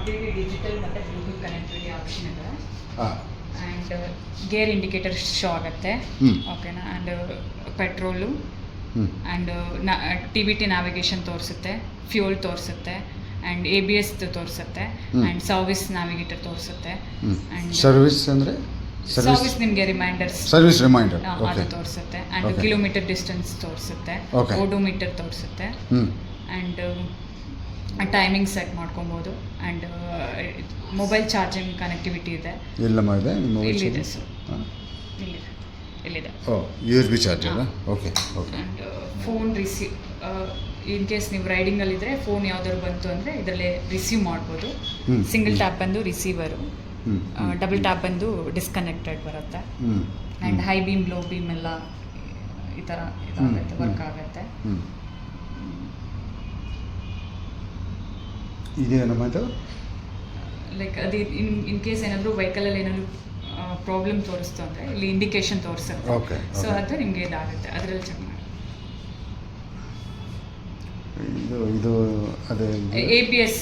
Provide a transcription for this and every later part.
Completely digital ಮತ್ತು bluetooth connectivity option ಇದೆ. ಹಾಂ. ಆ್ಯಂಡ್ ಗೇರ್ ಇಂಡಿಕೇಟರ್ ಶೋ ಆಗುತ್ತೆ. ಓಕೆನಾ. And petrol and T V T navigation ತೋರಿಸುತ್ತೆ, ಫ್ಯೂಲ್ ತೋರಿಸುತ್ತೆ, ಆ್ಯಂಡ್ ABS ತೋರಿಸುತ್ತೆ, ಆ್ಯಂಡ್ ಸರ್ವಿಸ್ ನ್ಯಾವಿಗೇಟರ್ ತೋರಿಸುತ್ತೆ. ಆ್ಯಂಡ್ ಸರ್ವಿಸ್ ಅಂದರೆ ಸರ್ವಿಸ್ ನಿಮಗೆ ರಿಮೈಂಡರ್ಸ್ ಸರ್ವಿಸ್ ರಿಮೈಂಡರ್ ಅದು ತೋರಿಸುತ್ತೆ. ಆ್ಯಂಡ್ ಕಿಲೋಮೀಟರ್ ಡಿಸ್ಟೆನ್ಸ್ ತೋರಿಸುತ್ತೆ, ಓಡೋಮೀಟರ್ ತೋರಿಸುತ್ತೆ, ಆ್ಯಂಡ್ ಟೈಮಿಂಗ್ ಸೆಟ್ ಮಾಡ್ಕೊಬೋದು. ಆ್ಯಂಡ್ ಮೊಬೈಲ್ ಚಾರ್ಜಿಂಗ್ ಕನೆಕ್ಟಿವಿಟಿ ಇದೆ. ಎಲ್ಲಮ್ಮ ಇದೆ? ಇಲ್ಲಿದೆ ಸರ್, ಇಲ್ಲಿದೆ. USB charger. Okay. And phone receive in case ನೀವು ರೈಡಿಂಗಲ್ಲಿದ್ದರೆ ಫೋನ್ ಯಾವ್ದಾದ್ರು ಬಂತು ಅಂದರೆ ಇದರಲ್ಲಿ ರಿಸೀವ್ ಮಾಡ್ಬೋದು. ಸಿಂಗಲ್ ಟ್ಯಾಪ್ ಬಂದು ರಿಸೀವರು, ಡಬಲ್ ಟ್ಯಾಪ್ ಬಂದು ಡಿಸ್ಕನೆಕ್ಟೆಡ್ ಬರುತ್ತೆ. And high beam low beam ಎಲ್ಲ ಈ ಥರ ಇದಾಗುತ್ತೆ, ವರ್ಕ್ ಆಗುತ್ತೆ. ಇದೇನಮ್ಮ ಇದು? ಲೈಕ್ ಅದು ಇನ್ ಕೇಸ್ ಏನಾದರೂ ವೆಹಿಕಲಲ್ಲಿ ಏನಾದರೂ ಪ್ರಾಬ್ಲಮ್ ತೋರಿಸ್ತು ಅಂದರೆ ಇಲ್ಲಿ ಇಂಡಿಕೇಶನ್ ತೋರಿಸುತ್ತೆ. ಸೊ ಅದು ನಿಮಗೆ ಇದಾಗುತ್ತೆ, ಅದರಲ್ಲಿ ಚೆಕ್ ಮಾಡಿ. ಇದು ಅದೇ ABS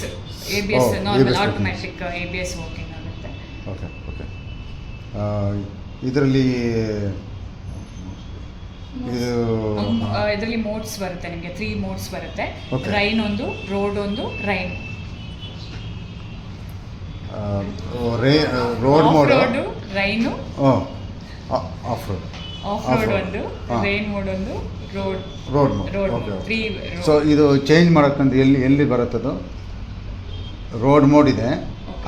normal automatic ABS working ಆಗುತ್ತೆ. ಓಕೆ. ಇದರಲ್ಲಿ ಇದರಲ್ಲಿ ಮೋಡ್ಸ್ ಬರುತ್ತೆ, ನಿಮಗೆ 3 ಮೋಡ್ಸ್ ಬರುತ್ತೆ. ರೈನ್ ಒಂದು, ರೋಡ್ ಒಂದು, rain. Road mode, rain, of road ಒಂದು, ರೈನ್ ಮೋಡ್ ಒಂದು, ರೋಡ್ ಮೋಡ್. ಸೊ ಇದು ಚೇಂಜ್ ಮಾಡೋಕ್ಕಂದ್ರೆ ಎಲ್ಲಿ ಬರುತ್ತದು? ರೋಡ್ ಮೋಡ್ ಇದೆ,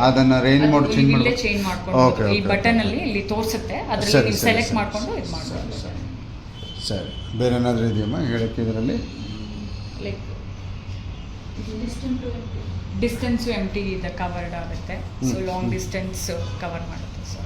ಅದನ್ನು ರೈನ್ ಮೋಡ್ ಚೇಂಜ್ ಮಾಡ್ಕೊಂಡು ಈ ಬಟನ್ ಅಲ್ಲಿ ಇಲ್ಲಿ ತೋರಿಸುತ್ತೆ, ಅದರಲ್ಲಿ ಸೆಲೆಕ್ಟ್ ಮಾಡ್ಕೊಂಡು ಇದು ಮಾಡ್ಬೋದು. ಸರಿ. ಬೇರೆ ಏನಾದರೂ ಇದೆಯಮ್ಮ ಹೇಳಕ್ಕೆ ಇದರಲ್ಲಿ? ಲೈಕ್ ಡಿಸ್ಟೆನ್ಸು ಎಂಟಿ ಇದೆ, ಕವರ್ಡ್ ಆಗುತ್ತೆ. ಸೊ ಲಾಂಗ್ ಡಿಸ್ಟೆನ್ಸ್ ಕವರ್ ಮಾಡುತ್ತೆ. ಸೊ